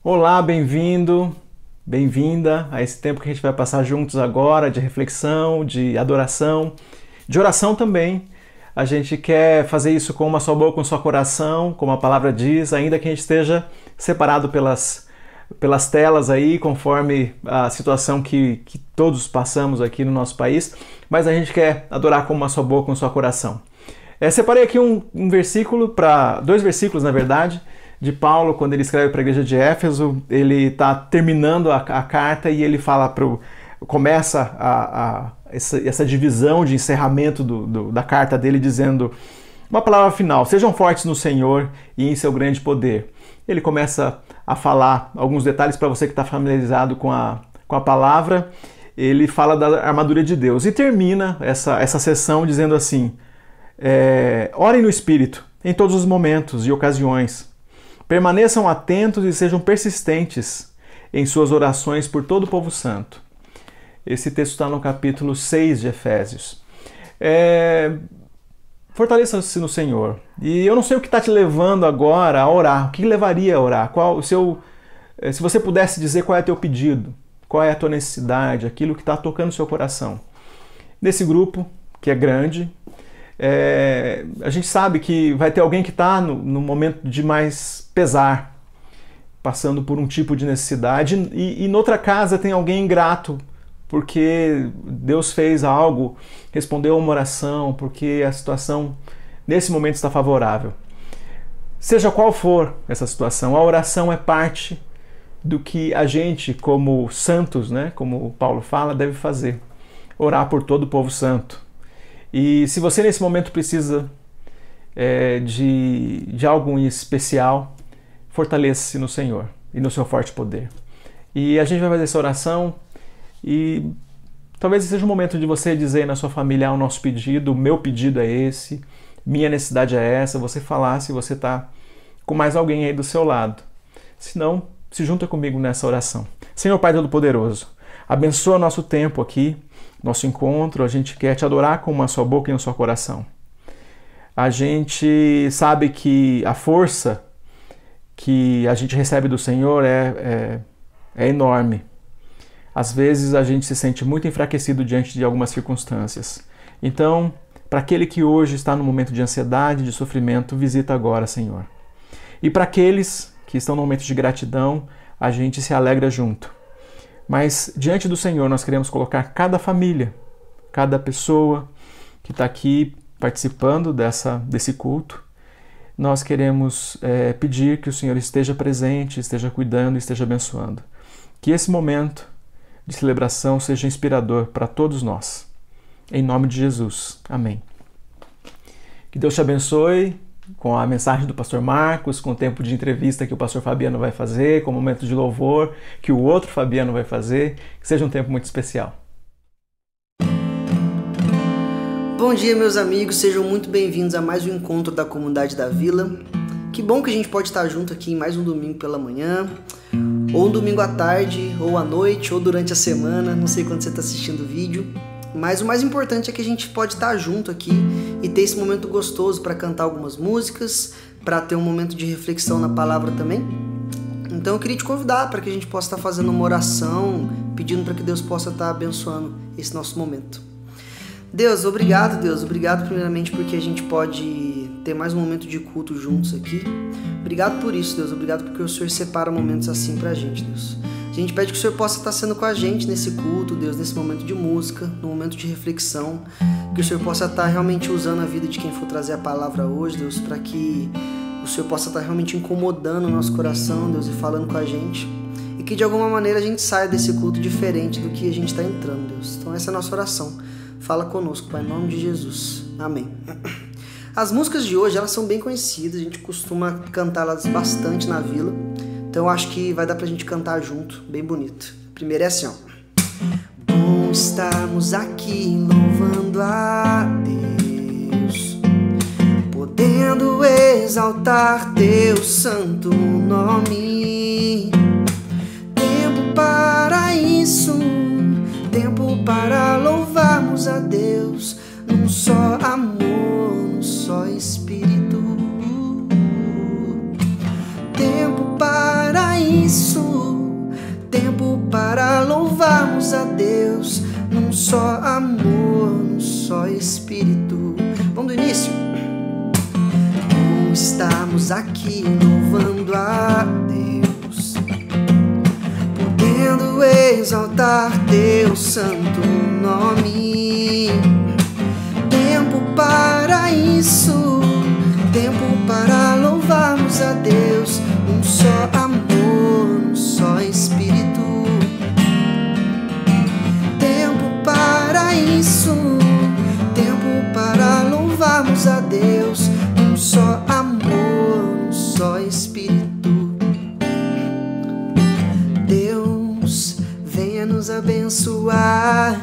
Olá, bem-vindo, bem-vinda a esse tempo que a gente vai passar juntos agora, de reflexão, de adoração, de oração também. A gente quer fazer isso com uma só boca, com um só coração, como a palavra diz, ainda que a gente esteja separado pelas telas aí, conforme a situação que todos passamos aqui no nosso país, mas a gente quer adorar com uma só boca, com um só coração. Separei aqui dois versículos, na verdade, de Paulo, quando ele escreve para a igreja de Éfeso. Ele está terminando a carta e ele fala começa essa divisão de encerramento da carta dele, dizendo uma palavra final: sejam fortes no Senhor e em seu grande poder. Ele começa a falar alguns detalhes para você que está familiarizado com a palavra. Ele fala da armadura de Deus e termina essa sessão dizendo assim: orem no Espírito em todos os momentos e ocasiões. Permaneçam atentos e sejam persistentes em suas orações por todo o povo santo. Esse texto está no capítulo 6 de Efésios. Fortaleça-se no Senhor. E eu não sei o que está te levando agora a orar. O que levaria a orar? Se você pudesse dizer qual é o teu pedido, qual é a tua necessidade, aquilo que está tocando o seu coração. Nesse grupo, que é grande, a gente sabe que vai ter alguém que está no momento de mais pesar, passando por um tipo de necessidade, e noutra casa tem alguém ingrato, porque Deus fez algo, respondeu a uma oração, porque a situação nesse momento está favorável. Seja qual for essa situação, a oração é parte do que a gente, como santos, né, como Paulo fala, deve fazer. Orar por todo o povo santo. E se você nesse momento precisa de algo em especial, fortaleça-se no Senhor e no seu forte poder. E a gente vai fazer essa oração e talvez seja o momento de você dizer na sua família: o nosso pedido, o meu pedido é esse, minha necessidade é essa. Você falar se você está com mais alguém aí do seu lado. Se não, se junta comigo nessa oração. Senhor Pai Todo-Poderoso, abençoa nosso tempo aqui, nosso encontro. A gente quer te adorar com uma só boca e um só coração. A gente sabe que a força que a gente recebe do Senhor é enorme. Às vezes a gente se sente muito enfraquecido diante de algumas circunstâncias. Então, para aquele que hoje está no momento de ansiedade, de sofrimento, visita agora, Senhor. E para aqueles que estão no momento de gratidão, a gente se alegra junto. Mas diante do Senhor nós queremos colocar cada família, cada pessoa que está aqui participando desse culto. Nós queremos pedir que o Senhor esteja presente, esteja cuidando, esteja abençoando. Que esse momento de celebração seja inspirador para todos nós. Em nome de Jesus. Amém. Que Deus te abençoe com a mensagem do pastor Marcos, com o tempo de entrevista que o pastor Fabiano vai fazer, com o momento de louvor que o outro Fabiano vai fazer. Que seja um tempo muito especial. Bom dia, meus amigos, sejam muito bem-vindos a mais um encontro da Comunidade da Vila. Que bom que a gente pode estar junto aqui em mais um domingo pela manhã, ou um domingo à tarde, ou à noite, ou durante a semana, não sei quando você está assistindo o vídeo. Mas o mais importante é que a gente pode estar junto aqui e ter esse momento gostoso para cantar algumas músicas, para ter um momento de reflexão na palavra também. Então eu queria te convidar para que a gente possa estar fazendo uma oração, pedindo para que Deus possa estar abençoando esse nosso momento. Deus, obrigado primeiramente porque a gente pode ter mais um momento de culto juntos aqui. Obrigado por isso, Deus, obrigado porque o Senhor separa momentos assim pra gente, Deus. A gente pede que o Senhor possa estar sendo com a gente nesse culto, Deus, nesse momento de música, no momento de reflexão, que o Senhor possa estar realmente usando a vida de quem for trazer a palavra hoje, Deus, para que o Senhor possa estar realmente incomodando o nosso coração, Deus, e falando com a gente, e que de alguma maneira a gente saia desse culto diferente do que a gente está entrando, Deus. Então essa é a nossa oração. Fala conosco, Pai, em nome de Jesus. Amém. As músicas de hoje, elas são bem conhecidas, a gente costuma cantá-las bastante na vila, então eu acho que vai dar pra gente cantar junto, bem bonito. Primeiro é assim, ó. Bom estarmos aqui louvando a Deus, podendo exaltar teu santo nome. Tempo para isso, tempo para louvarmos a Deus, num só amor, num só Espírito. Tempo para isso. isso, tempo para louvarmos a Deus, num só amor, num só Espírito. Vamos do início. Estamos aqui louvando a Deus, podendo exaltar Teu santo nome. Tempo para isso, tempo para louvarmos a Deus, um só amor, um só Espírito. Tempo para isso, tempo para louvarmos a Deus, um só amor, um só Espírito. Deus, venha nos abençoar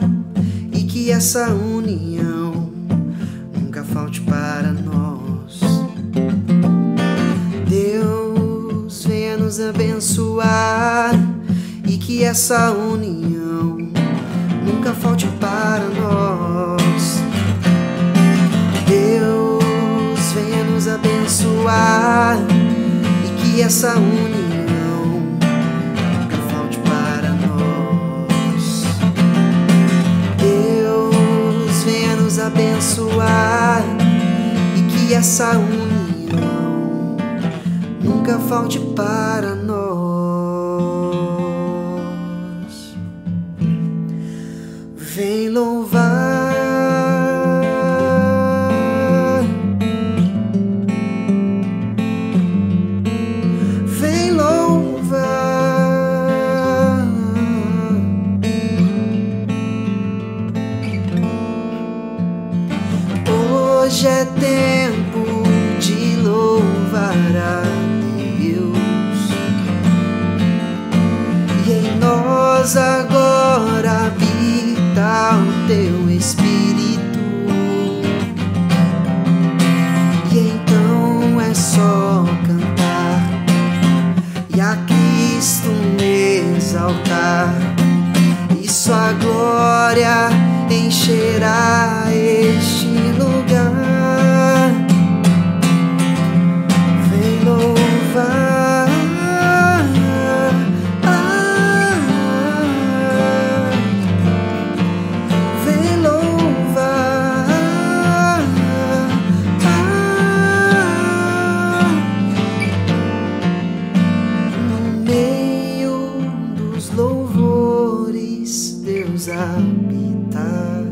e que essa união nunca falte para nós. Deus, venha nos abençoar e que essa união nunca falte para nós. Deus, venha nos abençoar e que essa união nunca falte para nós. Deus, venha nos abençoar e que essa união nunca falte para nós. Vem louvar, vem louvar. Hoje é tempo de louvar a Deus, e em nós agora habita o Teu Espírito, e então é só cantar e a Cristo exaltar, e sua glória encherá este lugar. Vem louvar, vem louvar, no meio dos louvores Deus habita,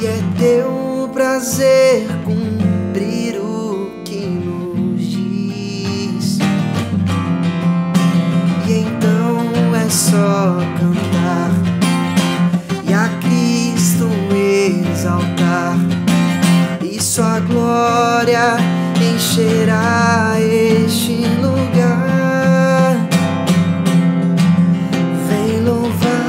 e é Teu prazer cumprir o que nos diz, e então é só cantar e a Cristo exaltar, e sua glória encherá este lugar. Vem louvar,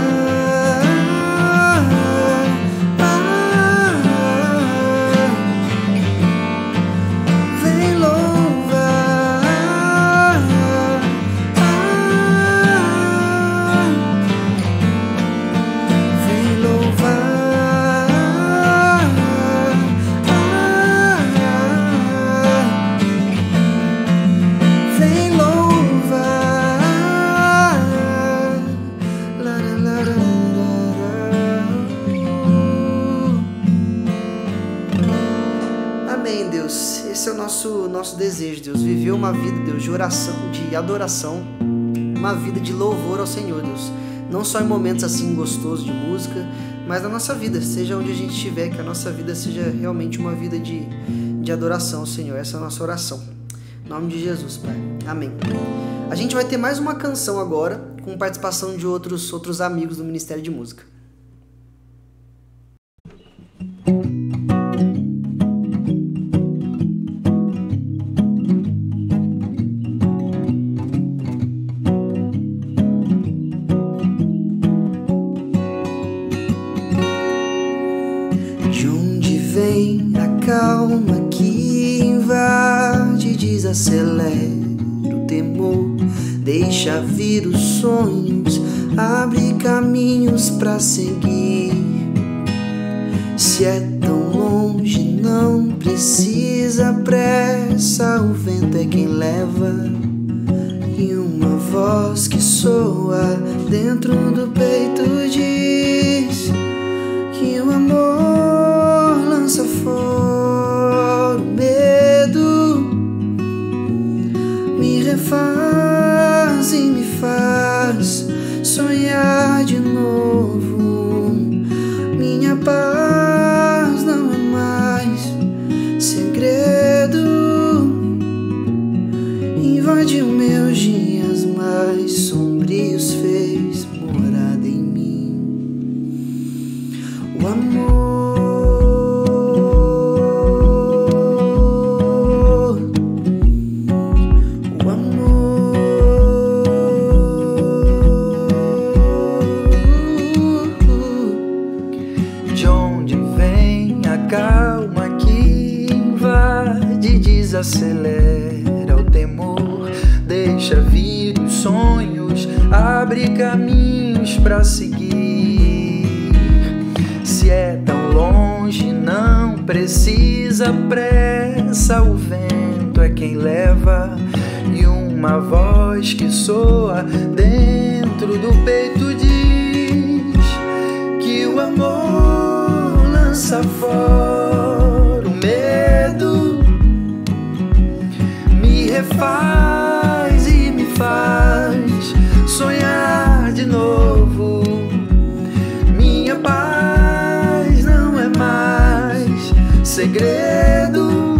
vem louvar, vem louvar, vem louvar. Amém, Deus. Esse é o nosso desejo, Deus. Viver uma vida, Deus, de oração, de adoração, uma vida de louvor ao Senhor, Deus. Não só em momentos assim gostosos de música, mas na nossa vida, seja onde a gente estiver, que a nossa vida seja realmente uma vida de adoração ao Senhor. Essa é a nossa oração. Em nome de Jesus, Pai. Amém. A gente vai ter mais uma canção agora, com participação de outros amigos do Ministério de Música. De onde vem a calma que invade, desacelera o temor, deixa vir os sonhos, abre caminhos pra seguir. Se é tão longe, não precisa pressa, o vento é quem leva, voz que soa dentro do peito diz que o amor lança fora o medo, me refaz e me faz sonhar de novo. Minha paz não é mais segredo, invadiu meus dias mais sombrios, fez morada em mim. O amor, o amor, de onde vem a calma que invade, desacelera o temor, deixa vir os sonhos, abre caminhos pra seguir. Se é tão longe, não precisa pressa, o vento é quem leva, e uma voz que soa dentro do peito diz que o amor lança fora o medo, me refaz e me faz sonhar de novo. Minha paz não é mais segredo,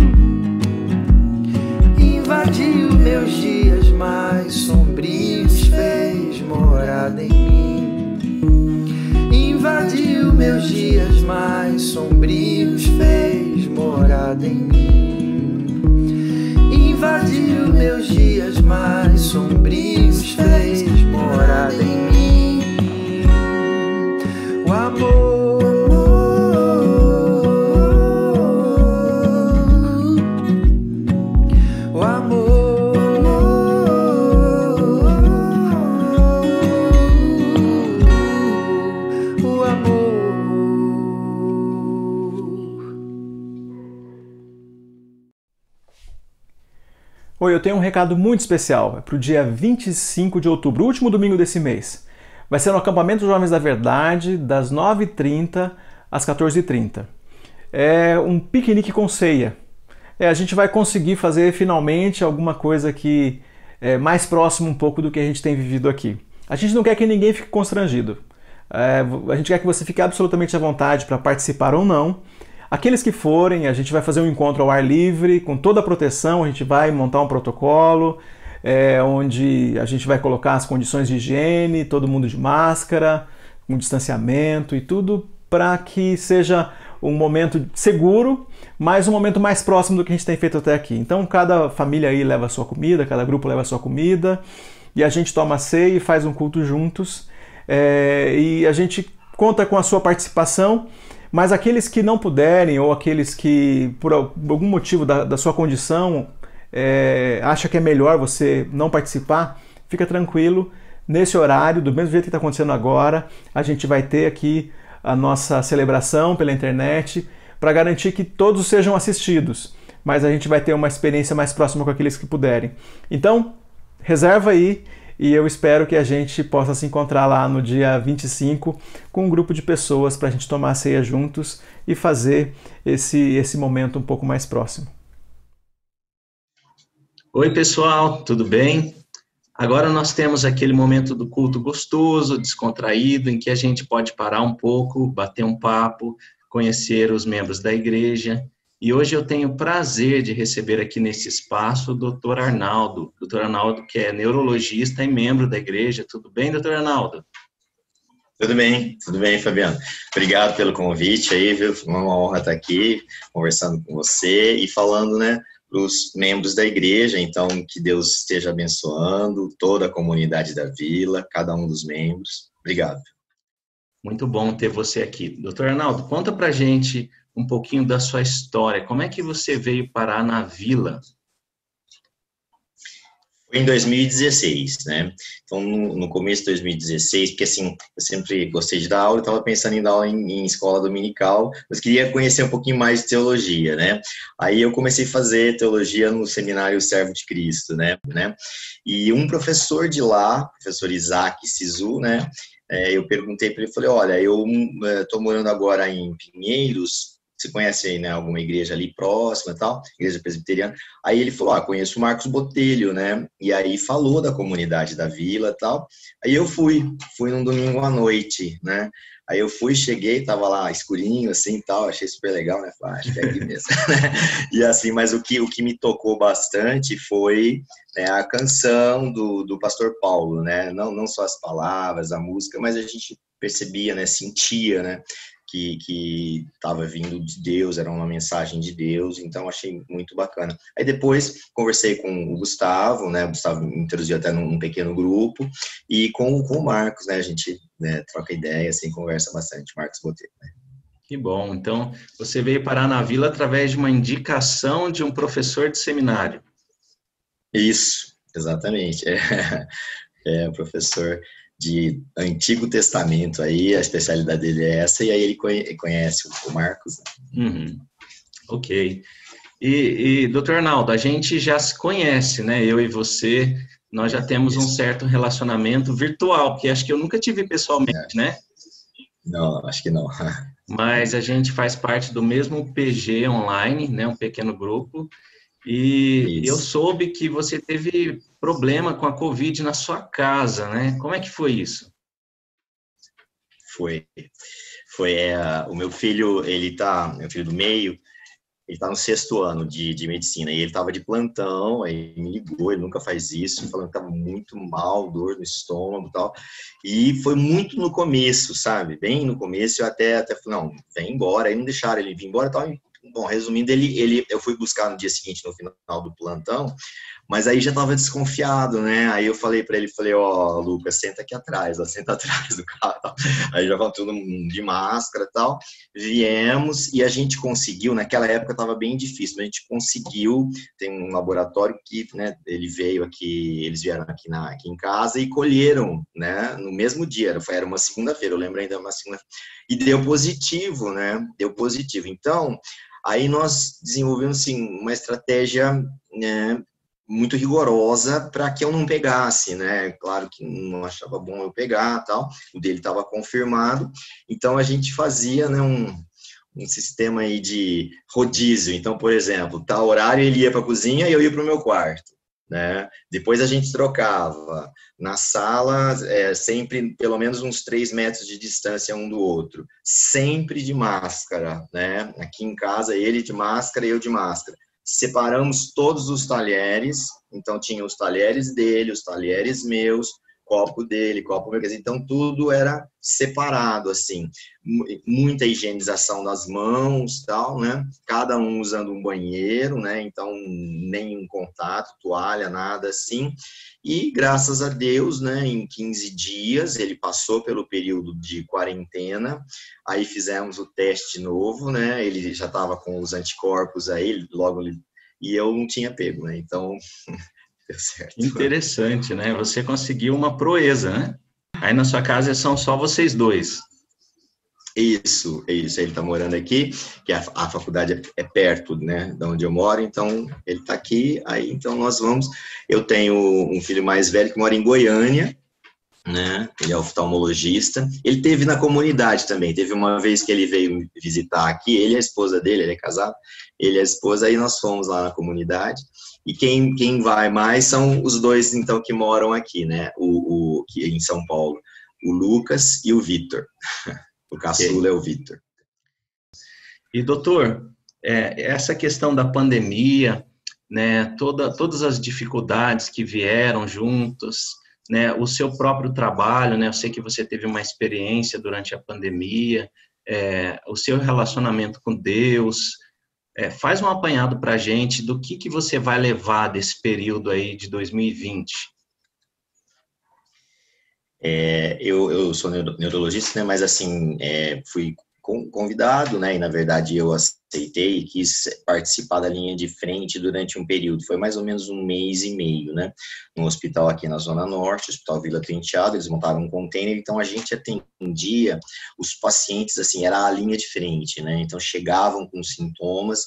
invadiu meus dias mais sombrios, fez morada em mim. Invadiu meus dias mais sombrios, fez morada em mim. Invadiu meus dias mais sombrios, fez morada em mim. O amor, o amor, o amor. Oi, eu tenho um recado muito especial. É para o dia 25 de outubro, o último domingo desse mês. Vai ser no acampamento Jovens da Verdade, das 9h30 às 14h30. É um piquenique com ceia. A gente vai conseguir fazer finalmente alguma coisa que é mais próximo um pouco do que a gente tem vivido aqui. A gente não quer que ninguém fique constrangido. A gente quer que você fique absolutamente à vontade para participar ou não. Aqueles que forem, a gente vai fazer um encontro ao ar livre, com toda a proteção, a gente vai montar um protocolo, onde a gente vai colocar as condições de higiene, todo mundo de máscara, com distanciamento e tudo para que seja um momento seguro, mas um momento mais próximo do que a gente tem feito até aqui. Então cada família aí leva a sua comida, cada grupo leva a sua comida, e a gente toma ceia e faz um culto juntos, e a gente conta com a sua participação. Mas aqueles que não puderem, ou aqueles que, por algum motivo da sua condição, acha que é melhor você não participar, fica tranquilo. Nesse horário, do mesmo jeito que está acontecendo agora, a gente vai ter aqui a nossa celebração pela internet para garantir que todos sejam assistidos. Mas a gente vai ter uma experiência mais próxima com aqueles que puderem. Então, reserva aí. E eu espero que a gente possa se encontrar lá no dia 25 com um grupo de pessoas para a gente tomar a ceia juntos e fazer esse momento um pouco mais próximo. Oi, pessoal, tudo bem? Agora nós temos aquele momento do culto gostoso, descontraído, em que a gente pode parar um pouco, bater um papo, conhecer os membros da igreja. E hoje eu tenho o prazer de receber aqui nesse espaço o Dr. Arnaldo. Dr. Arnaldo, que é neurologista e membro da igreja. Tudo bem, Dr. Arnaldo? Tudo bem, Fabiano. Obrigado pelo convite aí, viu? Foi uma honra estar aqui conversando com você e falando, né, para os membros da igreja. Então, que Deus esteja abençoando toda a comunidade da vila, cada um dos membros. Obrigado. Muito bom ter você aqui. Dr. Arnaldo, conta pra gente um pouquinho da sua história. Como é que você veio parar na vila? Foi em 2016, né? Então, no começo de 2016, porque assim, eu sempre gostei de dar aula, estava pensando em dar aula em escola dominical, mas queria conhecer um pouquinho mais de teologia, né? Aí eu comecei a fazer teologia no seminário Servo de Cristo, né? E um professor de lá, professor Isaac Sisu, né, eu perguntei para ele, falei, olha, eu estou morando agora em Pinheiros, você conhece aí, né, alguma igreja ali próxima e tal, igreja presbiteriana? Aí ele falou, conheço o Marcos Botelho, né, e aí falou da comunidade da vila e tal. Aí eu fui num domingo à noite, né, aí eu cheguei, tava lá escurinho, assim, tal, achei super legal, né, falei, acho que é aqui mesmo, e assim, mas o que me tocou bastante foi, né, a canção do pastor Paulo, né, não só as palavras, a música, mas a gente percebia, né, sentia, né, que estava vindo de Deus, era uma mensagem de Deus, então achei muito bacana. Aí depois conversei com o Gustavo, né, o Gustavo me introduziu até num pequeno grupo, e com o Marcos, né, a gente, né, troca ideia, assim, conversa bastante, Marcos Botelho, né. Que bom, então você veio parar na vila através de uma indicação de um professor de seminário. Isso, exatamente, professor de Antigo Testamento aí, a especialidade dele é essa, e aí ele conhece o Marcos. Uhum. Ok. E doutor Arnaldo, a gente já se conhece, né? Eu e você, nós já temos um certo relacionamento virtual, porque acho que eu nunca tive pessoalmente, né? Não, acho que não. Mas a gente faz parte do mesmo PG online, né? Um pequeno grupo. E eu soube que você teve problema com a Covid na sua casa, né? Como é que foi isso? Foi o meu filho, meu filho do meio, ele tá no 6º ano de medicina, e ele tava de plantão, aí me ligou, ele nunca faz isso, falando que tava muito mal, dor no estômago e tal, e foi muito no começo, sabe, bem no começo, eu até falei, não, vem embora, aí não deixaram ele vir embora e tal. Bom, resumindo, eu fui buscar no dia seguinte, no final do plantão, mas aí já estava desconfiado, né? Aí eu falei para ele, Lucas, senta aqui atrás, senta atrás do carro. Tal. Aí já falou todo mundo de máscara e tal. Viemos e a gente conseguiu, naquela época estava bem difícil, mas a gente conseguiu, tem um laboratório que, né, eles vieram aqui em casa e colheram, né, no mesmo dia, era uma segunda-feira, eu lembro ainda, uma segunda-feira, e deu positivo, né? Deu positivo. Então, aí nós desenvolvemos, assim, uma estratégia, né, muito rigorosa para que eu não pegasse, né? Claro que não achava bom eu pegar, tal. O dele estava confirmado. Então a gente fazia, né, um sistema aí de rodízio. Então, por exemplo, tal horário ele ia para a cozinha e eu ia para o meu quarto, né? Depois a gente trocava na sala, sempre pelo menos uns 3 metros de distância um do outro, sempre de máscara, né? Aqui em casa ele de máscara e eu de máscara. Separamos todos os talheres, então tinha os talheres dele, os talheres meus, copo dele, copo meu, então tudo era separado, assim, muita higienização das mãos, tal, né, cada um usando um banheiro, né, então nenhum contato, toalha, nada assim, e graças a Deus, né, em 15 dias, ele passou pelo período de quarentena, aí fizemos o teste novo, né, ele já estava com os anticorpos aí, e eu não tinha pego, né, então... Deu certo. Interessante, né? Você conseguiu uma proeza, né? Aí na sua casa são só vocês dois. Isso. Ele está morando aqui, que a faculdade é perto, né, de onde eu moro, então ele está aqui, aí então nós vamos. Eu tenho um filho mais velho que mora em Goiânia, né, ele é oftalmologista, ele teve na comunidade também, teve uma vez que ele veio me visitar aqui, ele e a esposa dele, ele é casado, ele e a esposa, aí nós fomos lá na comunidade, e quem vai mais são os dois, então, que moram aqui, né, que em São Paulo, o Lucas e o Vitor, o caçula é o Vitor. E, doutor, essa questão da pandemia, né, todas as dificuldades que vieram juntos, né, o seu próprio trabalho, né, eu sei que você teve uma experiência durante a pandemia, o seu relacionamento com Deus, faz um apanhado para a gente do que você vai levar desse período aí de 2020. Eu sou neurologista, né, mas assim, fui convidado, né, e na verdade eu aceitei e quis participar da linha de frente durante um período, foi mais ou menos 1 mês e meio, né, num hospital aqui na Zona Norte, Hospital Vila Penteado, eles montaram um container, então a gente atendia os pacientes, assim, era a linha de frente, né, então chegavam com sintomas,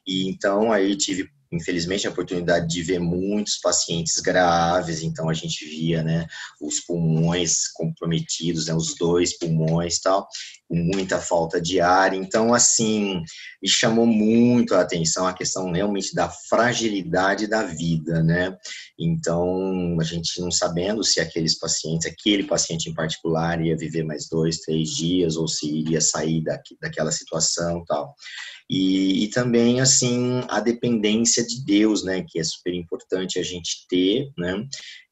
e então aí tive infelizmente, a oportunidade de ver muitos pacientes graves, então a gente via, né, os pulmões comprometidos, né, os 2 pulmões e tal, com muita falta de ar. Então, assim, me chamou muito a atenção a questão realmente da fragilidade da vida, né? Então, a gente não sabendo se aquele paciente em particular ia viver mais 2, 3 dias ou se iria sair daquela situação e tal. E também, assim, a dependência de Deus, né, que é super importante a gente ter, né,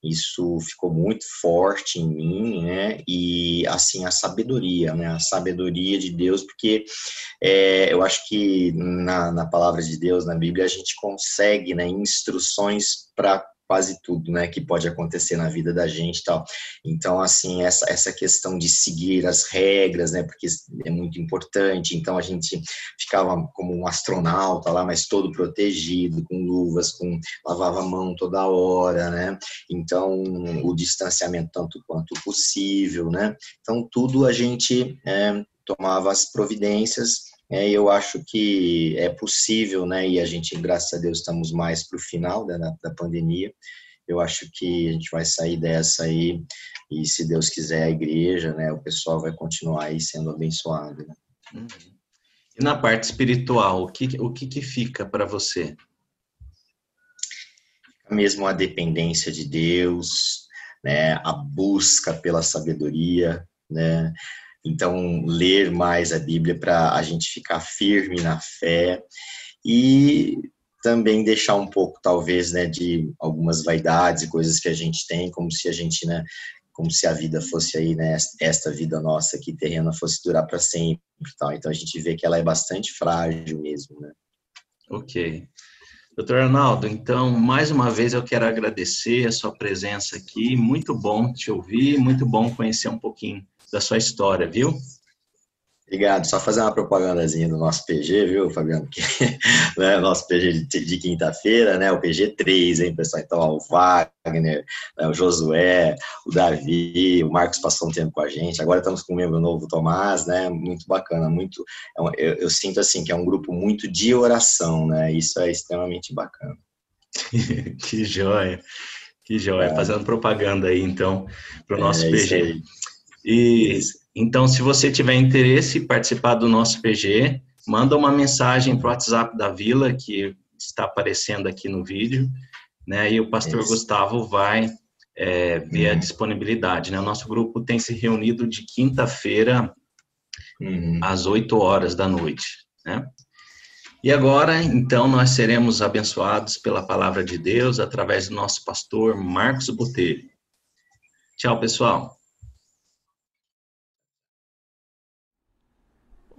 isso ficou muito forte em mim, né, e, assim, a sabedoria de Deus, porque eu acho que na palavra de Deus, na Bíblia, a gente consegue, né, instruções para quase tudo, né, que pode acontecer na vida da gente e tal. Então, assim, essa questão de seguir as regras, né, porque é muito importante. Então, a gente ficava como um astronauta lá, mas todo protegido, com luvas, lavava a mão toda hora, né. Então, o distanciamento tanto quanto possível, né. Então, tudo a gente tomava as providências. Eu acho que é possível, né, e a gente, graças a Deus, estamos mais para o final, né, da pandemia. Eu acho que a gente vai sair dessa aí, e se Deus quiser, a igreja, né, o pessoal vai continuar aí sendo abençoado, né. E na parte espiritual, o que fica para você? Mesmo a dependência de Deus, né, a busca pela sabedoria, né. Então, ler mais a Bíblia para a gente ficar firme na fé e também deixar um pouco, talvez, né, de algumas vaidades e coisas que a gente tem, como se a gente, né, como se a vida fosse aí, né, esta vida nossa aqui terrena fosse durar para sempre, tal. Então, a gente vê que ela é bastante frágil mesmo, né. Ok. Doutor Arnaldo, então, mais uma vez eu quero agradecer a sua presença aqui, muito bom te ouvir, muito bom conhecer um pouquinho da sua história, viu? Obrigado. Só fazer uma propagandazinha do nosso PG, viu, Fabiano? Que, né, nosso PG de quinta-feira, né? O PG3, hein, pessoal? Então, ó, o Wagner, né, o Josué, o Davi, o Marcos passou um tempo com a gente. Agora estamos com um membro novo, o Tomás, né? Muito bacana, muito. Eu sinto assim que é um grupo muito de oração, né? Isso é extremamente bacana. Que joia, que joia. Fazendo propaganda aí, então, para o nosso PG. Isso aí. E então, se você tiver interesse em participar do nosso PG, manda uma mensagem para o WhatsApp da Vila, que está aparecendo aqui no vídeo, né? E o pastor Gustavo vai ver a disponibilidade, né? O nosso grupo tem se reunido de quinta-feira às 8 horas da noite, né? E agora, então, nós seremos abençoados pela palavra de Deus através do nosso pastor Marcos Botelho. Tchau, pessoal.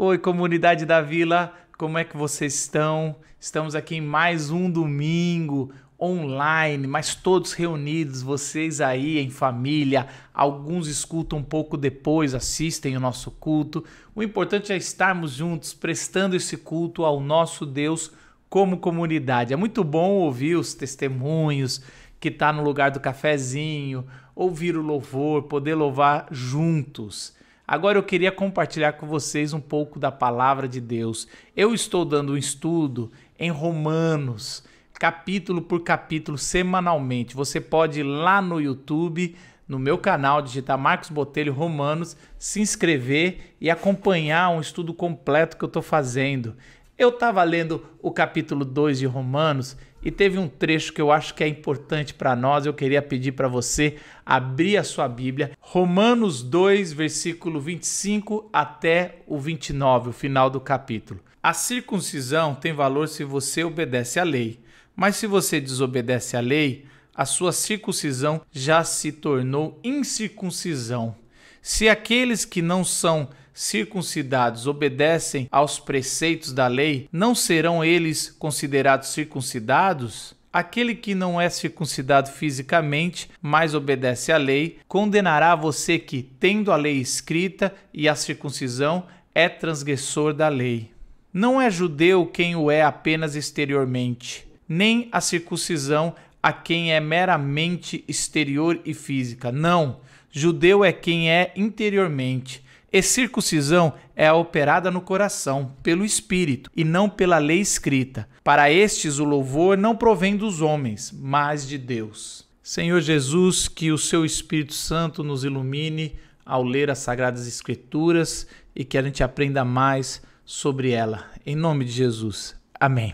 Oi, comunidade da Vila, como é que vocês estão? Estamos aqui em mais um domingo online, mas todos reunidos, vocês aí em família, alguns escutam um pouco depois, assistem o nosso culto. O importante é estarmos juntos, prestando esse culto ao nosso Deus como comunidade. É muito bom ouvir os testemunhos, que está no lugar do cafezinho, ouvir o louvor, poder louvar juntos. Agora eu queria compartilhar com vocês um pouco da palavra de Deus. Eu estou dando um estudo em Romanos, capítulo por capítulo, semanalmente. Você pode ir lá no YouTube, no meu canal, digitar Marcos Botelho Romanos, se inscrever e acompanhar um estudo completo que eu estou fazendo. Eu estava lendo o capítulo 2 de Romanos e teve um trecho que eu acho que é importante para nós. Eu queria pedir para você abrir a sua Bíblia. Romanos 2, versículo 25 até o 29, o final do capítulo. A circuncisão tem valor se você obedece à lei, mas se você desobedece à lei, a sua circuncisão já se tornou incircuncisão. Se aqueles que não são circuncidados obedecem aos preceitos da lei, não serão eles considerados circuncidados? Aquele que não é circuncidado fisicamente, mas obedece à lei, condenará você que, tendo a lei escrita e a circuncisão, é transgressor da lei. Não é judeu quem o é apenas exteriormente, nem a circuncisão a quem é meramente exterior e física. Não, judeu é quem é interiormente, E circuncisão é a operada no coração, pelo Espírito, e não pela lei escrita. Para estes o louvor não provém dos homens, mas de Deus. Senhor Jesus, que o seu Espírito Santo nos ilumine ao ler as Sagradas Escrituras e que a gente aprenda mais sobre ela. Em nome de Jesus. Amém.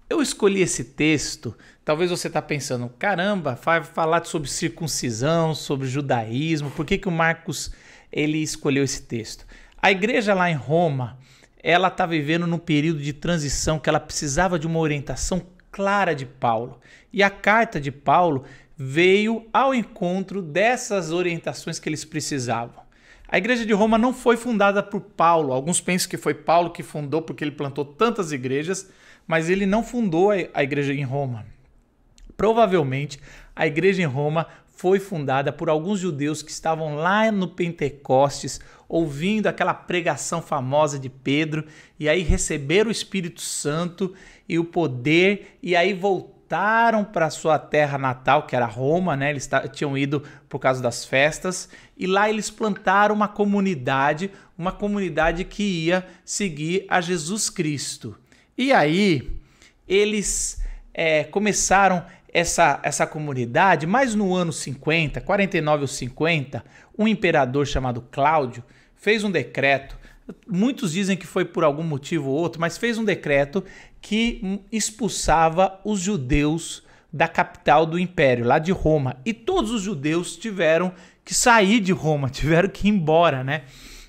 Eu escolhi esse texto, talvez você está pensando, caramba, vai falar sobre circuncisão, sobre judaísmo, por que o Marcos ele escolheu esse texto? A igreja lá em Roma, ela está vivendo num período de transição que ela precisava de uma orientação clara de Paulo. E a carta de Paulo veio ao encontro dessas orientações que eles precisavam. A igreja de Roma não foi fundada por Paulo. Alguns pensam que foi Paulo que fundou porque ele plantou tantas igrejas, mas ele não fundou a igreja em Roma. Provavelmente, a igreja em Roma foi fundada por alguns judeus que estavam lá no Pentecostes, ouvindo aquela pregação famosa de Pedro, e aí receberam o Espírito Santo e o poder, e aí voltaram para sua terra natal, que era Roma, né? Eles tinham ido por causa das festas, e lá eles plantaram uma comunidade que ia seguir a Jesus Cristo. E aí eles começaram essa comunidade, mas no ano 50, 49 ou 50, um imperador chamado Cláudio fez um decreto, muitos dizem que foi por algum motivo ou outro, mas fez um decreto que expulsava os judeus da capital do império, lá de Roma, e todos os judeus tiveram que sair de Roma, tiveram que ir embora, né?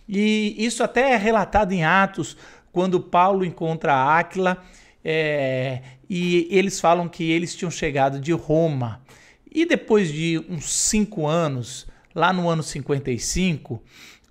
E isso até é relatado em Atos, quando Paulo encontra Áquila, e eles falam que eles tinham chegado de Roma. E depois de uns 5 anos, lá no ano 55,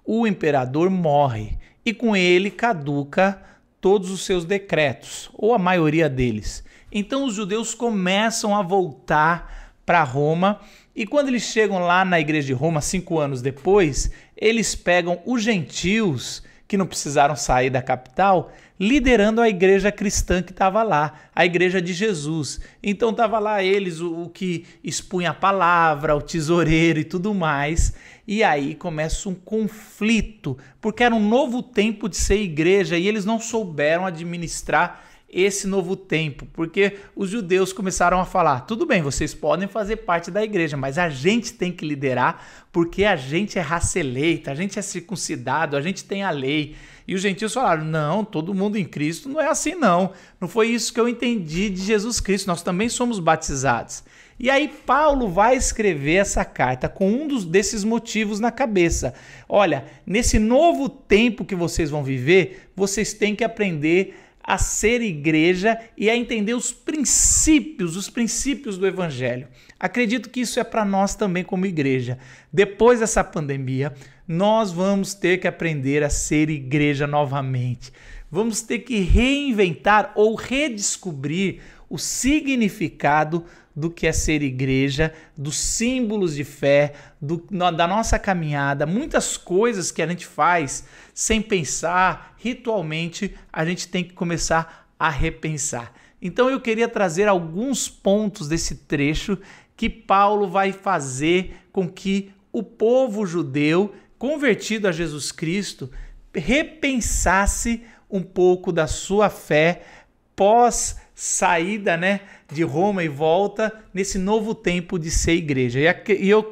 o imperador morre e com ele caduca todos os seus decretos, ou a maioria deles. Então os judeus começam a voltar para Roma, e quando eles chegam lá na igreja de Roma, 5 anos depois, eles pegam os gentios, que não precisaram sair da capital, liderando a igreja cristã que estava lá, a igreja de Jesus. Então estava lá eles, o que expunha a palavra, o tesoureiro e tudo mais, e aí começa um conflito, porque era um novo tempo de ser igreja e eles não souberam administrar esse novo tempo, porque os judeus começaram a falar, tudo bem, vocês podem fazer parte da igreja, mas a gente tem que liderar, porque a gente é raça eleita, a gente é circuncidado, a gente tem a lei. E os gentios falaram, não, todo mundo em Cristo não é assim não, não foi isso que eu entendi de Jesus Cristo, nós também somos batizados. E aí Paulo vai escrever essa carta com um desses motivos na cabeça. Olha, nesse novo tempo que vocês vão viver, vocês têm que aprender a ser igreja e a entender os princípios do evangelho. Acredito que isso é para nós também como igreja. Depois dessa pandemia, nós vamos ter que aprender a ser igreja novamente. Vamos ter que reinventar ou redescobrir o significado do que é ser igreja, dos símbolos de fé, da nossa caminhada, muitas coisas que a gente faz sem pensar, ritualmente, a gente tem que começar a repensar. Então eu queria trazer alguns pontos desse trecho que Paulo vai fazer com que o povo judeu, convertido a Jesus Cristo, repensasse um pouco da sua fé pós saída, né, de Roma e volta nesse novo tempo de ser igreja. E eu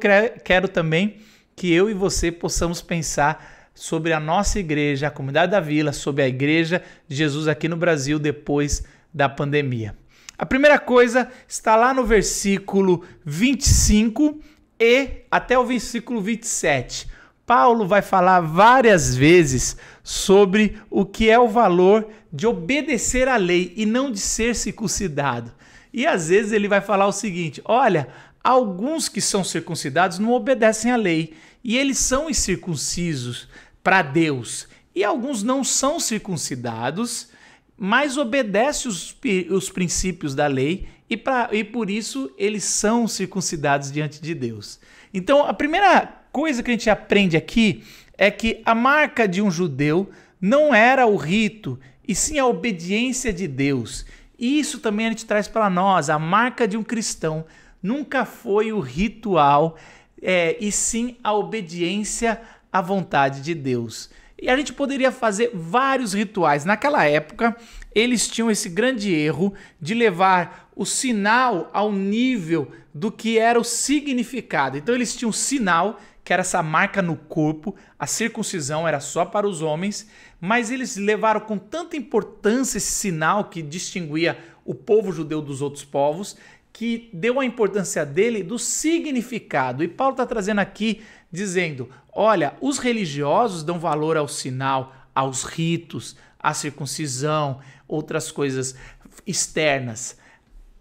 quero também que eu e você possamos pensar sobre a nossa igreja, a comunidade da Vila, sobre a igreja de Jesus aqui no Brasil depois da pandemia. A primeira coisa está lá no versículo 25 e até o versículo 27. Paulo vai falar várias vezes sobre o que é o valor de obedecer à lei e não de ser circuncidado. E às vezes ele vai falar o seguinte, olha, alguns que são circuncidados não obedecem à lei e eles são incircuncisos para Deus. E alguns não são circuncidados, mas obedecem os princípios da lei e por isso eles são circuncidados diante de Deus. Então a primeira coisa que a gente aprende aqui é que a marca de um judeu não era o rito, e sim a obediência de Deus. E isso também a gente traz para nós, a marca de um cristão nunca foi o ritual, e sim a obediência a vontade de Deus. E a gente poderia fazer vários rituais. Naquela época, eles tinham esse grande erro de levar o sinal ao nível do que era o significado. Então eles tinham um sinal, que era essa marca no corpo, a circuncisão era só para os homens, mas eles levaram com tanta importância esse sinal que distinguia o povo judeu dos outros povos, que deu a importância dele do significado. E Paulo está trazendo aqui, dizendo, olha, os religiosos dão valor ao sinal, aos ritos, à circuncisão, outras coisas externas.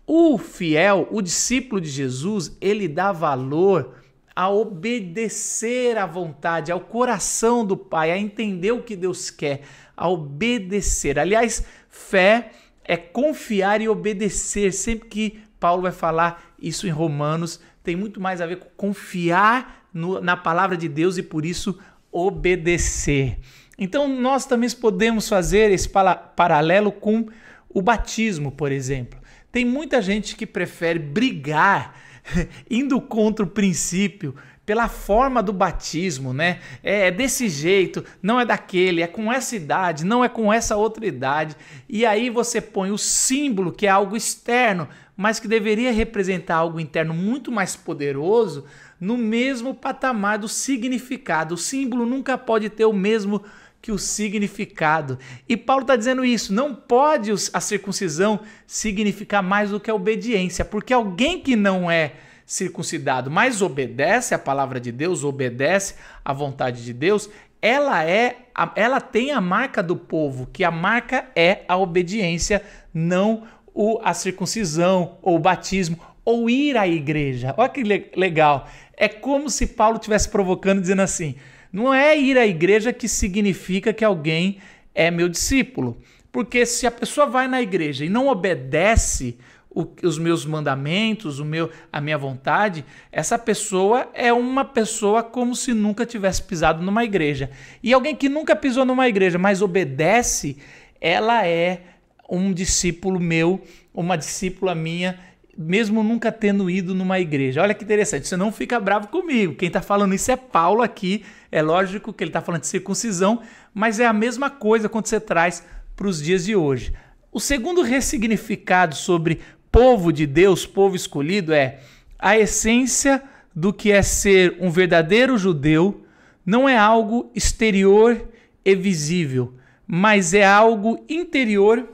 O fiel, o discípulo de Jesus, ele dá valor a obedecer à vontade, ao coração do Pai, a entender o que Deus quer, a obedecer. Aliás, fé é confiar e obedecer. Sempre que Paulo vai falar isso em Romanos, tem muito mais a ver com confiar na palavra de Deus e por isso obedecer. Então nós também podemos fazer esse paralelo com o batismo, por exemplo. Tem muita gente que prefere brigar indo contra o princípio pela forma do batismo, né? É desse jeito, não é daquele, é com essa idade, não é com essa outra idade. E aí você põe o símbolo, que é algo externo, mas que deveria representar algo interno muito mais poderoso, no mesmo patamar do significado. O símbolo nunca pode ter o mesmo que o significado. E Paulo está dizendo isso, não pode a circuncisão significar mais do que a obediência, porque alguém que não é circuncidado, mas obedece à palavra de Deus, obedece à vontade de Deus, ela tem a marca do povo, que a marca é a obediência, não a circuncisão, ou o batismo, ou ir à igreja. Olha que legal. É como se Paulo estivesse provocando, dizendo assim, não é ir à igreja que significa que alguém é meu discípulo. Porque se a pessoa vai na igreja e não obedece os meus mandamentos, a minha vontade, essa pessoa é uma pessoa como se nunca tivesse pisado numa igreja. E alguém que nunca pisou numa igreja, mas obedece, ela é um discípulo meu, uma discípula minha, mesmo nunca tendo ido numa igreja. Olha que interessante, você não fica bravo comigo. Quem está falando isso é Paulo aqui. É lógico que ele está falando de circuncisão, mas é a mesma coisa quando você traz para os dias de hoje. O segundo ressignificado sobre povo de Deus, povo escolhido, é a essência do que é ser um verdadeiro judeu. Não é algo exterior e visível, mas é algo interior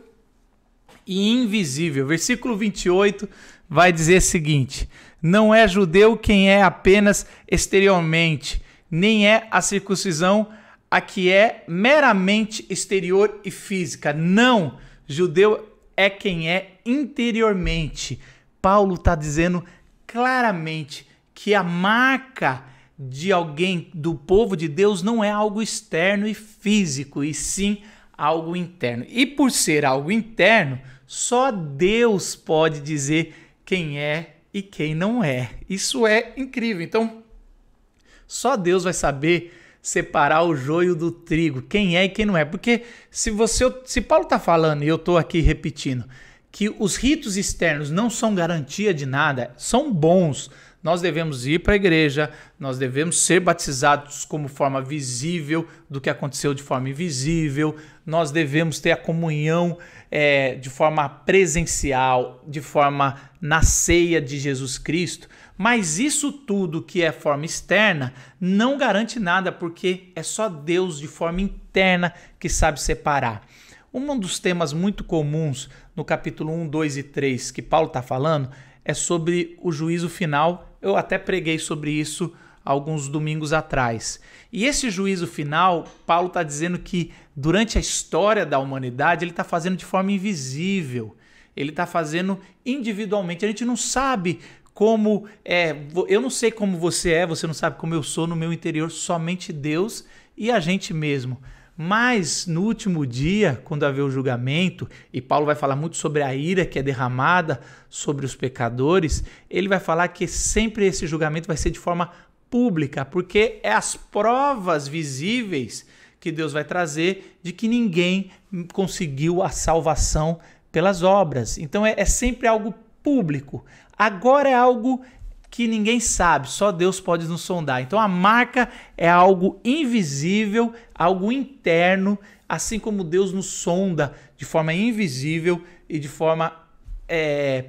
e invisível. Versículo 28 vai dizer o seguinte: não é judeu quem é apenas exteriormente, nem é a circuncisão a que é meramente exterior e física. Não, judeu é quem é interiormente. Paulo está dizendo claramente que a marca de alguém do povo de Deus não é algo externo e físico, e sim algo interno. E por ser algo interno, só Deus pode dizer quem é e quem não é. Isso é incrível. Então, só Deus vai saber separar o joio do trigo, quem é e quem não é. Porque se Paulo está falando, e eu estou aqui repetindo, que os ritos externos não são garantia de nada, são bons. Nós devemos ir para a igreja, nós devemos ser batizados como forma visível do que aconteceu de forma invisível, nós devemos ter a comunhão de forma presencial, de forma na ceia de Jesus Cristo, mas isso tudo que é forma externa não garante nada, porque é só Deus de forma interna que sabe separar. Um dos temas muito comuns no capítulo 1, 2 e 3 que Paulo está falando é sobre o juízo final. Eu até preguei sobre isso alguns domingos atrás. E esse juízo final, Paulo está dizendo que durante a história da humanidade ele está fazendo de forma invisível. Ele está fazendo individualmente. A gente não sabe como é. Eu não sei como você não sabe como eu sou no meu interior, somente Deus e a gente mesmo. Mas no último dia, quando haver o julgamento, e Paulo vai falar muito sobre a ira que é derramada sobre os pecadores, ele vai falar que sempre esse julgamento vai ser de forma pública, porque é as provas visíveis que Deus vai trazer de que ninguém conseguiu a salvação pelas obras. Então é sempre algo público. Agora é algo que ninguém sabe, só Deus pode nos sondar. Então a marca é algo invisível, algo interno, assim como Deus nos sonda de forma invisível e de forma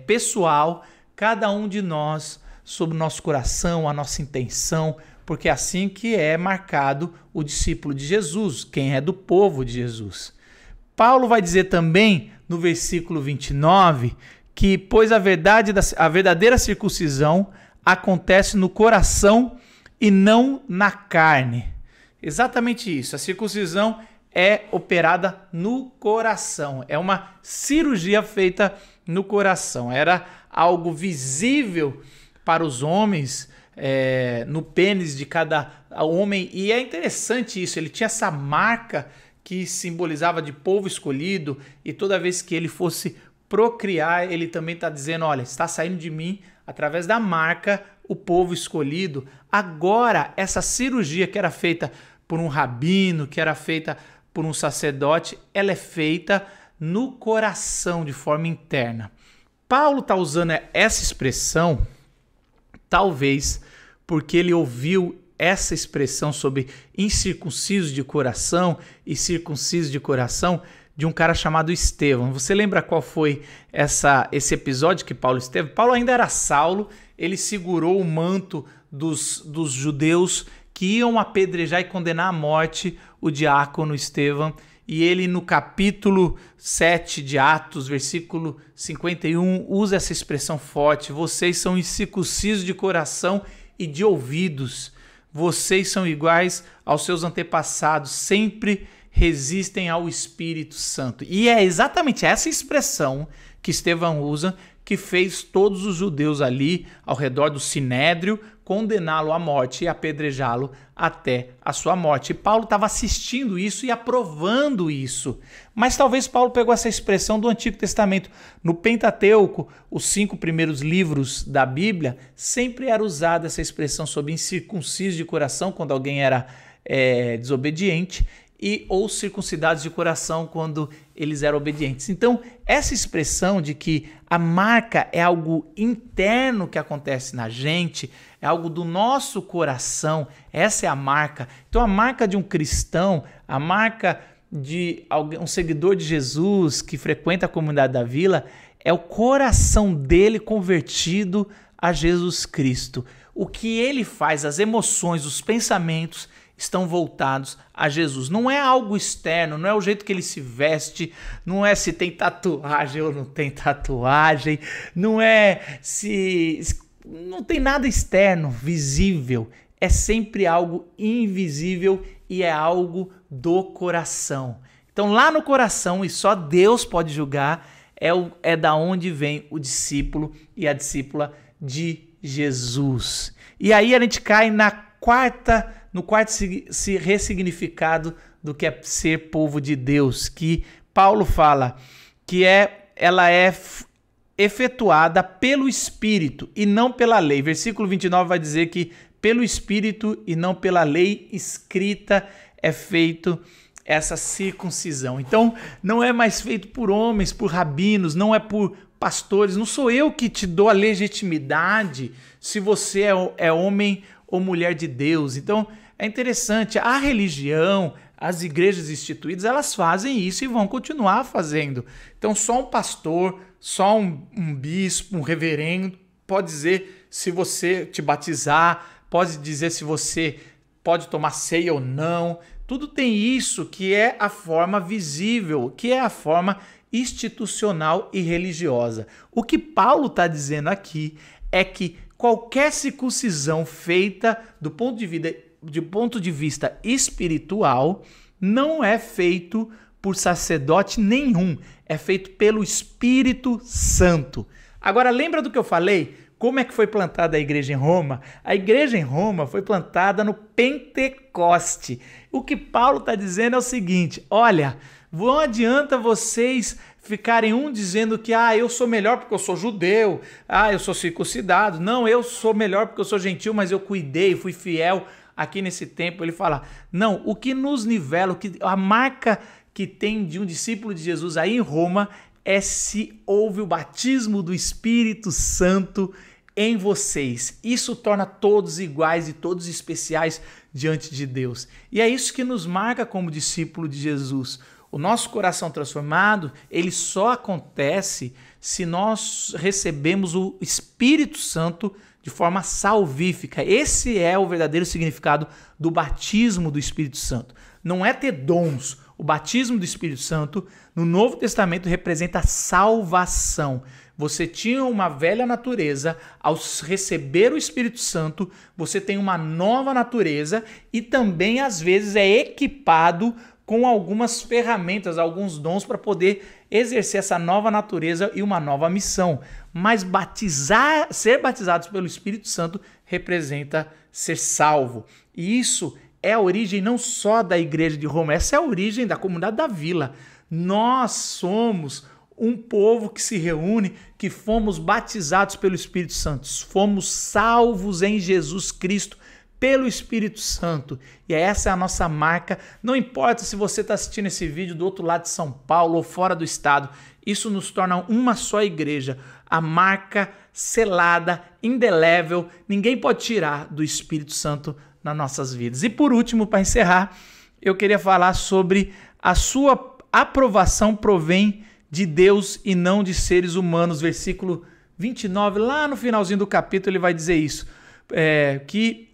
pessoal, cada um de nós, sobre o nosso coração, a nossa intenção, porque é assim que é marcado o discípulo de Jesus, quem é do povo de Jesus. Paulo vai dizer também, no versículo 29, que pois a verdadeira circuncisão acontece no coração e não na carne. Exatamente isso, a circuncisão é operada no coração, é uma cirurgia feita no coração, era algo visível para os homens, no pênis de cada homem, e é interessante isso, ele tinha essa marca que simbolizava de povo escolhido, e toda vez que ele fosse procriar, ele também está dizendo, olha, está saindo de mim, através da marca, o povo escolhido. Agora, essa cirurgia que era feita por um rabino, que era feita por um sacerdote, ela é feita no coração, de forma interna. Paulo está usando essa expressão, talvez porque ele ouviu essa expressão sobre incircunciso de coração e circunciso de coração de um cara chamado Estevão. Você lembra qual foi esse episódio que Paulo esteve? Paulo ainda era Saulo, ele segurou o manto dos judeus que iam apedrejar e condenar à morte o diácono Estevão, e ele no capítulo 7 de Atos, versículo 51, usa essa expressão forte: vocês são incircuncisos de coração e de ouvidos, vocês são iguais aos seus antepassados, sempre resistem ao Espírito Santo. E é exatamente essa expressão que Estevão usa que fez todos os judeus ali ao redor do Sinédrio condená-lo à morte e apedrejá-lo até a sua morte. E Paulo estava assistindo isso e aprovando isso. Mas talvez Paulo pegou essa expressão do Antigo Testamento. No Pentateuco, os 5 primeiros livros da Bíblia, sempre era usada essa expressão sobre incircunciso de coração, quando alguém era desobediente, ou circuncidados de coração quando eles eram obedientes. Então, essa expressão de que a marca é algo interno que acontece na gente, é algo do nosso coração, essa é a marca. Então, a marca de um cristão, a marca de um seguidor de Jesus que frequenta a comunidade da Vila, é o coração dele convertido a Jesus Cristo. O que ele faz, as emoções, os pensamentos, estão voltados a Jesus. Não é algo externo, não é o jeito que ele se veste, não é se tem tatuagem ou não tem tatuagem, não é se... não tem nada externo, visível. É sempre algo invisível e é algo do coração. Então lá no coração, e só Deus pode julgar, é da onde vem o discípulo e a discípula de Jesus. E aí a gente cai no quarto ressignificado do que é ser povo de Deus, que Paulo fala que ela é efetuada pelo Espírito e não pela lei. Versículo 29 vai dizer que pelo Espírito e não pela lei escrita é feito essa circuncisão. Então não é mais feito por homens, por rabinos, não é por pastores, não sou eu que te dou a legitimidade se você é homem ou mulher de Deus. Então é interessante, a religião, as igrejas instituídas, elas fazem isso e vão continuar fazendo. Então só um pastor, só um bispo, um reverendo pode dizer se você te batizar, pode dizer se você pode tomar ceia ou não. Tudo tem isso que é a forma visível, que é a forma institucional e religiosa. O que Paulo está dizendo aqui é que qualquer circuncisão feita do ponto de vista espiritual não é feito por sacerdote nenhum, é feito pelo Espírito Santo. Agora, lembra do que eu falei? Como é que foi plantada a igreja em Roma? A igreja em Roma foi plantada no Pentecoste. O que Paulo está dizendo é o seguinte: olha, não adianta vocês ficarem dizendo que eu sou melhor porque eu sou judeu, eu sou circuncidado, não, eu sou melhor porque eu sou gentil, mas eu cuidei, fui fiel aqui nesse tempo. Ele fala, não, o que nos nivela, a marca que tem de um discípulo de Jesus aí em Roma é se houve o batismo do Espírito Santo em vocês. Isso torna todos iguais e todos especiais diante de Deus. E é isso que nos marca como discípulo de Jesus. O nosso coração transformado, ele só acontece se nós recebemos o Espírito Santo de forma salvífica. Esse é o verdadeiro significado do batismo do Espírito Santo. Não é ter dons. O batismo do Espírito Santo no Novo Testamento representa salvação. Você tinha uma velha natureza, ao receber o Espírito Santo, você tem uma nova natureza e também às vezes é equipado com algumas ferramentas, alguns dons para poder exercer essa nova natureza e uma nova missão. Mas ser batizados pelo Espírito Santo representa ser salvo. E isso é a origem não só da Igreja de Roma, essa é a origem da comunidade da Vila. Nós somos um povo que se reúne, que fomos batizados pelo Espírito Santo, fomos salvos em Jesus Cristo pelo Espírito Santo. E essa é a nossa marca. Não importa se você está assistindo esse vídeo do outro lado de São Paulo ou fora do estado, isso nos torna uma só igreja. A marca selada, indelével, ninguém pode tirar do Espírito Santo nas nossas vidas. E por último, para encerrar, eu queria falar sobre a sua aprovação provém de Deus e não de seres humanos. Versículo 29, lá no finalzinho do capítulo, ele vai dizer isso, que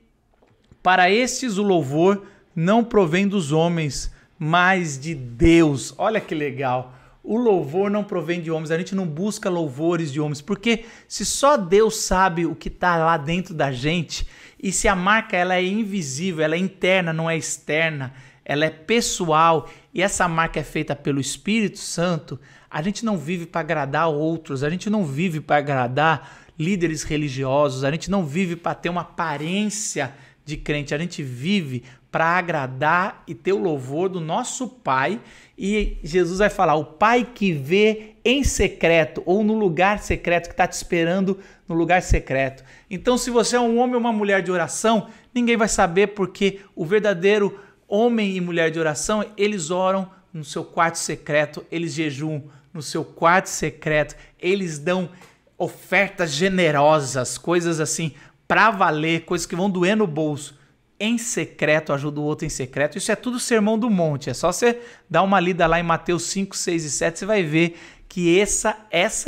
para estes o louvor não provém dos homens, mas de Deus. Olha que legal. O louvor não provém de homens. A gente não busca louvores de homens, porque se só Deus sabe o que está lá dentro da gente, e se a marca ela é invisível, ela é interna, não é externa, ela é pessoal, e essa marca é feita pelo Espírito Santo, a gente não vive para agradar outros, a gente não vive para agradar líderes religiosos, a gente não vive para ter uma aparência de crente, a gente vive para agradar e ter o louvor do nosso Pai. E Jesus vai falar, o Pai que vê em secreto ou no lugar secreto, que está te esperando no lugar secreto. Então, se você é um homem ou uma mulher de oração, ninguém vai saber, porque o verdadeiro homem e mulher de oração, eles oram no seu quarto secreto, eles jejuam no seu quarto secreto, eles dão ofertas generosas, coisas assim, para valer, coisas que vão doer no bolso, em secreto, ajuda o outro em secreto. Isso é tudo Sermão do Monte. É só você dar uma lida lá em Mateus 5, 6 e 7, você vai ver que essa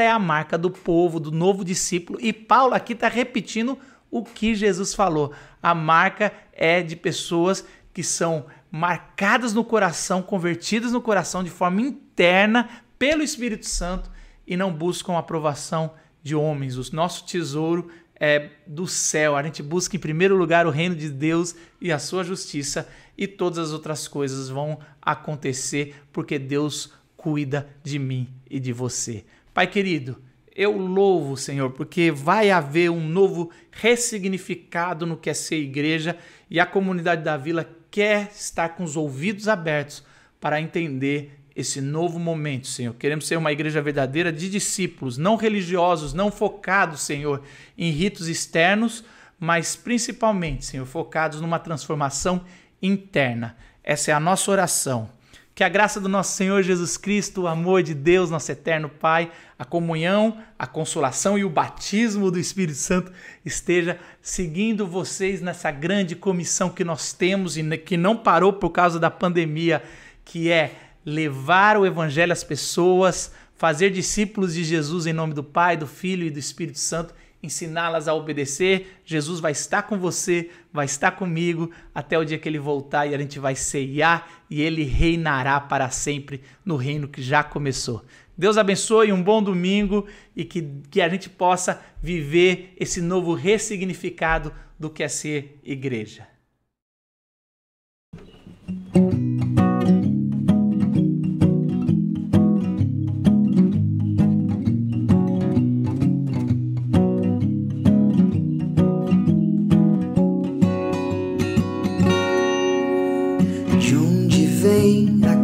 é a marca do povo, do novo discípulo. E Paulo aqui está repetindo o que Jesus falou. A marca é de pessoas que são marcadas no coração, convertidas no coração de forma interna pelo Espírito Santo e não buscam a aprovação de homens. O nosso tesouro é do céu. A gente busca em primeiro lugar o reino de Deus e a sua justiça, e todas as outras coisas vão acontecer porque Deus cuida de mim e de você. Pai querido, eu louvo o Senhor porque vai haver um novo ressignificado no que é ser igreja, e a comunidade da Vila quer estar com os ouvidos abertos para entender esse novo momento, Senhor. Queremos ser uma igreja verdadeira de discípulos, não religiosos, não focados, Senhor, em ritos externos, mas principalmente, Senhor, focados numa transformação interna. Essa é a nossa oração. Que a graça do nosso Senhor Jesus Cristo, o amor de Deus, nosso eterno Pai, a comunhão, a consolação e o batismo do Espírito Santo esteja seguindo vocês nessa grande comissão que nós temos e que não parou por causa da pandemia, que é levar o evangelho às pessoas, fazer discípulos de Jesus em nome do Pai, do Filho e do Espírito Santo, ensiná-las a obedecer. Jesus vai estar com você, vai estar comigo até o dia que ele voltar, e a gente vai ceiar e ele reinará para sempre no reino que já começou. Deus abençoe, um bom domingo, e que a gente possa viver esse novo ressignificado do que é ser igreja.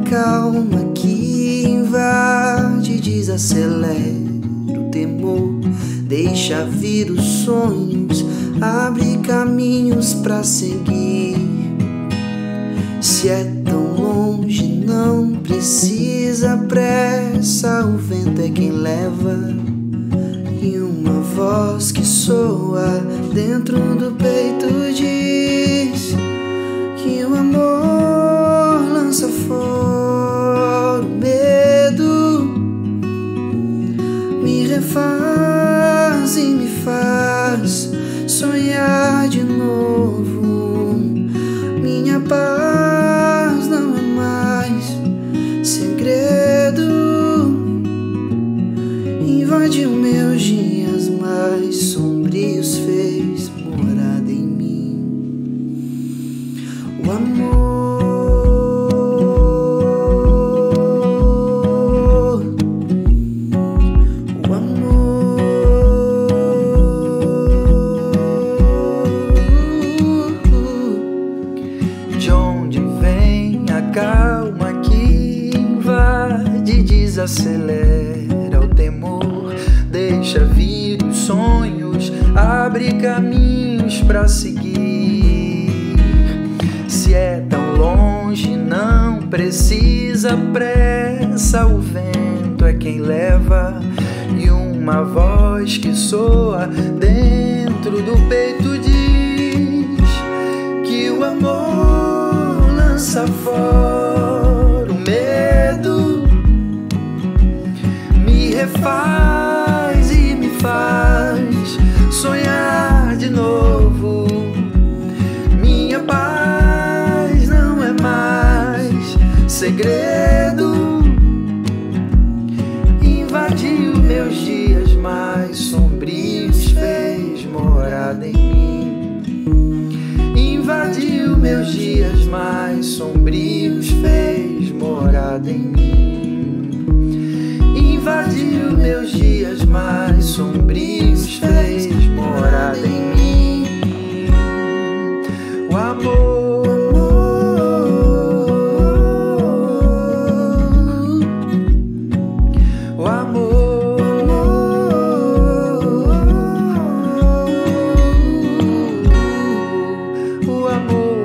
Calma que invade, desacelera o temor, deixa vir os sonhos, abre caminhos pra seguir. Se é tão longe, não precisa pressa, o vento é quem leva, e uma voz que soa dentro do peito diz que o amor lança fora o medo, me refaz e me faz sonhar de novo. Minha paz não é mais segredo, invadiu meus dias mais sombrios, fez morada em mim. O amor, o amor, de onde vem a calma que invade, desacelera o temor, deixa vir os sonhos, abre caminhos pra seguir. Se é tão longe, não precisa pressa, o vento é quem leva, e uma voz que soa dentro do peito diz que o amor lança fora o medo, me refaz e me faz sonhar de novo. Minha paz não é mais segredo, invadiu meus dias mais sombrios, fez morada em mim. Invadiu meus dias mais sombrios, fez morada em mim. Invadiu meus dias mais sombrios, fez morada em mim. O amor, o amor, o amor.